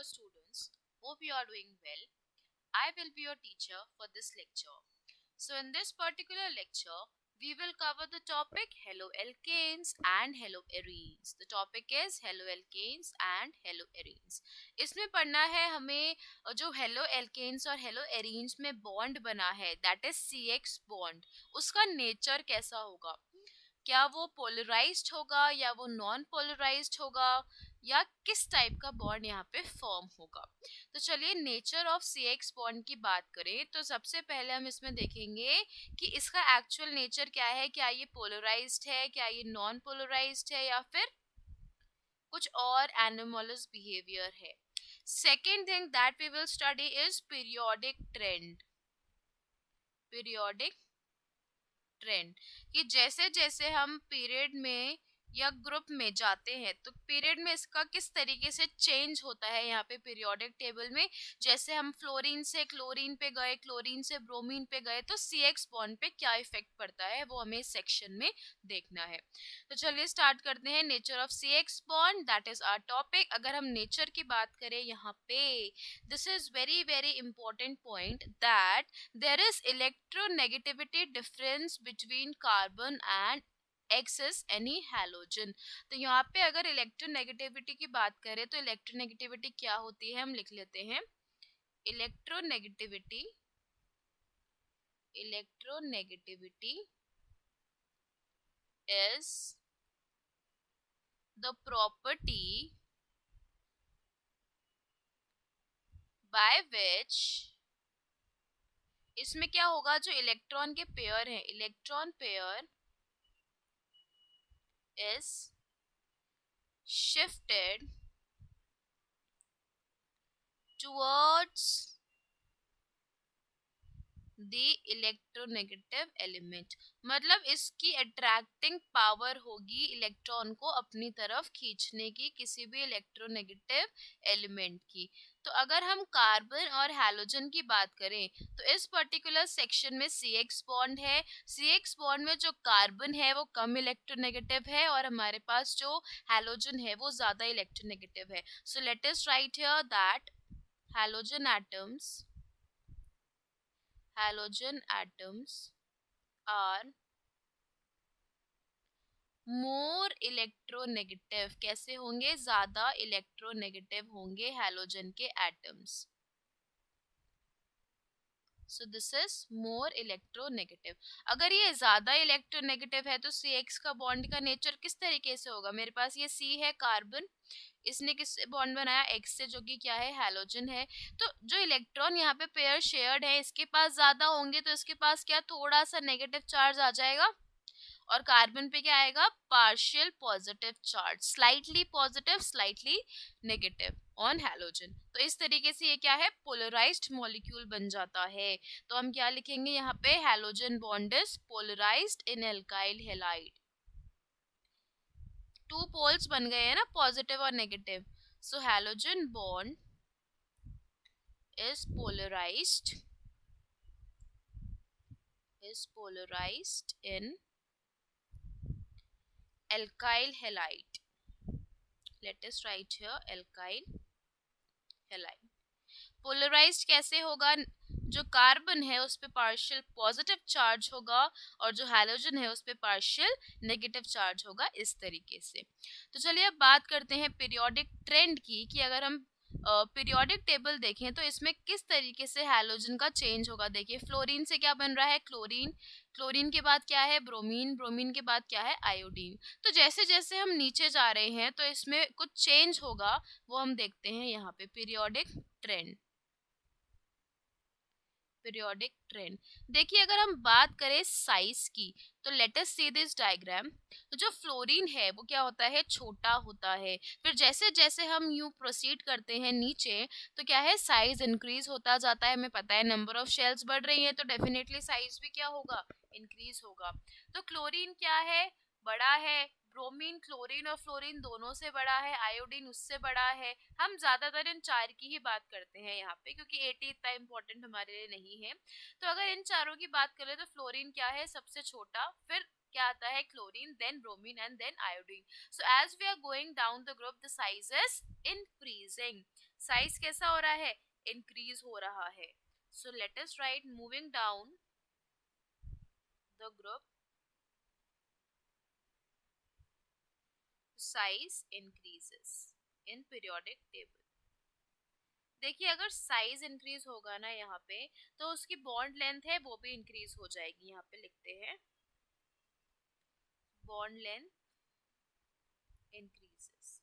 students. Hope you are doing well. I will be your teacher for this lecture. So in this particular lecture, we will cover the topic haloalkanes and haloarenes. The topic is haloalkanes and haloarenes. इसमें पढ़ना है हमें जो haloalkanes और haloarenes में bond बना है, that is CX bond, उसका नेचर कैसा होगा, क्या वो पोलराइज्ड होगा या वो नॉन पोलराइज्ड होगा, या किस टाइप का बॉन्ड यहाँ पे फॉर्म होगा। तो चलिए nature of C X bond की बात करें तो सबसे पहले हम इसमें देखेंगे कि इसका एक्चुअल नेचर क्या है, क्या ये पोलराइज्ड है, क्या ये नॉन पोलराइज्ड है, या फिर कुछ और एनोमलस बिहेवियर है। Second thing that we will study is periodic trend. Periodic trend कि जैसे जैसे हम पीरियड में या ग्रुप में जाते हैं तो पीरियड में इसका किस तरीके से चेंज होता है यहाँ पे पीरियोडिक टेबल में। जैसे हम फ्लोरीन से क्लोरीन पे गए, क्लोरीन से ब्रोमीन पे गए, तो सी एक्स बॉन्ड पे क्या इफेक्ट पड़ता है वो हमें इस सेक्शन में देखना है। तो चलिए स्टार्ट करते हैं nature of C X bond, that is our topic. अगर हम नेचर की बात करें यहाँ पे, this is very very important point that there is electronegativity difference between carbon and X is any halogen। तो यहाँ पे अगर इलेक्ट्रोनेगेटिविटी की बात करें तो इलेक्ट्रोनेगेटिविटी क्या होती है हम लिख लेते हैं। Electronegativity electronegativity is the property by which, इसमें क्या होगा, जो इलेक्ट्रॉन के पेयर हैं, electron pair is shifted towards the electronegative element। मतलब इसकी अट्रैक्टिंग पावर होगी इलेक्ट्रॉन को अपनी तरफ खींचने की, किसी भी इलेक्ट्रोनेगेटिव एलिमेंट की। तो अगर हम कार्बन और हैलोजन की बात करें तो इस पर्टिकुलर सेक्शन में सी एक्स बॉन्ड है। सी एक्स बॉन्ड में जो कार्बन है वो कम इलेक्ट्रोनेगेटिव है और हमारे पास जो हैलोजन है वो ज्यादा इलेक्ट्रोनेगेटिव है। So let us right here that halogen atoms are more electronegative। कैसे होंगे, ज्यादा इलेक्ट्रोनेगेटिव होंगे हैलोजन के atoms. So this is more electronegative. अगर ये ज्यादा इलेक्ट्रोनेगेटिव है तो सी एक्स का बॉन्ड का नेचर किस तरीके से होगा। मेरे पास ये सी है कार्बन, इसने किस बॉन्ड बनाया, एक्स से, जो कि क्या है, हैलोजन है। तो जो इलेक्ट्रॉन यहाँ पे पेयर शेयर्ड है इसके पास ज्यादा होंगे तो इसके पास क्या, थोड़ा सा नेगेटिव चार्ज आ जाएगा, और कार्बन पे क्या आएगा, partial positive charge, slightly positive slightly negative on halogen. तो इस तरीके से ये क्या है, पोलराइज्ड मॉलिक्यूल बन जाता है। तो हम क्या लिखेंगे यहाँ पे, halogen bond is polarized in alkyl halide. Two poles बन गए हैं ना, पॉजिटिव और negative. So halogen bond is polarized in alkyl halide। Let us write here alkyl halide। Polarized कैसे होगा, जो कार्बन है उस पे पार्शियल पॉजिटिव चार्ज होगा और जो हैलोजन है उस पे पार्शियल नेगेटिव चार्ज होगा, इस तरीके से। तो चलिए अब बात करते हैं पीरियोडिक ट्रेंड की, कि अगर हम पीरियोडिक टेबल देखें तो इसमें किस तरीके से हैलोजन का चेंज होगा। देखिए फ्लोरीन से क्या बन रहा है, क्लोरीन, क्लोरीन के बाद क्या है, ब्रोमीन, ब्रोमीन के बाद क्या है, आयोडीन। तो जैसे जैसे हम नीचे जा रहे हैं तो इसमें कुछ चेंज होगा, वो हम देखते हैं यहाँ पे। Periodic trend, periodic trend. देखिए अगर हम बात करें साइज की तो let us see this diagram. तो जो फ्लोरीन है वो क्या होता है, छोटा होता है। फिर जैसे जैसे हम यूं प्रोसीड करते हैं नीचे तो क्या है, साइज इंक्रीज होता जाता है। हमें पता है नंबर ऑफ शेल्स बढ़ रही है तो डेफिनेटली साइज भी क्या होगा, इंक्रीज होगा। तो क्लोरीन क्या है, बड़ा है। ब्रोमीन, क्लोरीन और फ्लोरीन दोनों से बड़ा है। आयोडीन उससे बड़ा है। हम ज्यादातर इन चार की ही बात करते हैं यहाँ पे, क्योंकि एटी इतना इम्पोर्टेंट हमारे लिए नहीं है। तो अगर इन चारों की बात करें तो फ्लोरीन क्या है, सबसे छोटा, फिर क्या आता है, chlorine, then bromine and then iodine. So as we are going down the group the size is increasing. Size कैसा हो रहा है, इंक्रीज हो रहा है. So let us write moving down the group, size increases in periodic table. देखिए अगर size increase होगा ना यहाँ पे, तो उसकी बॉन्ड लेंथ है वो भी इंक्रीज हो जाएगी. यहाँ पे लिखते हैं बॉन्ड लेंथ इंक्रीजेस.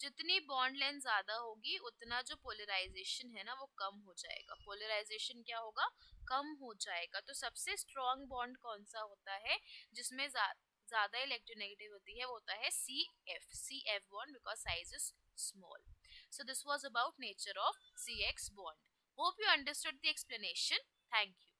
जितनी बॉन्ड लेंथ ज्यादा होगी उतना जो पोलराइजेशन है ना वो कम हो जाएगा. पोलराइजेशन क्या होगा, कम हो जाएगा. तो सबसे स्ट्रॉन्ग बॉन्ड कौन सा होता है, जिसमें ज्यादा इलेक्ट्रोनेगेटिव होती है, वो होता है C F bond, because size is small. So this was about nature of CX bond. Hope you understood the explanation. Thank you.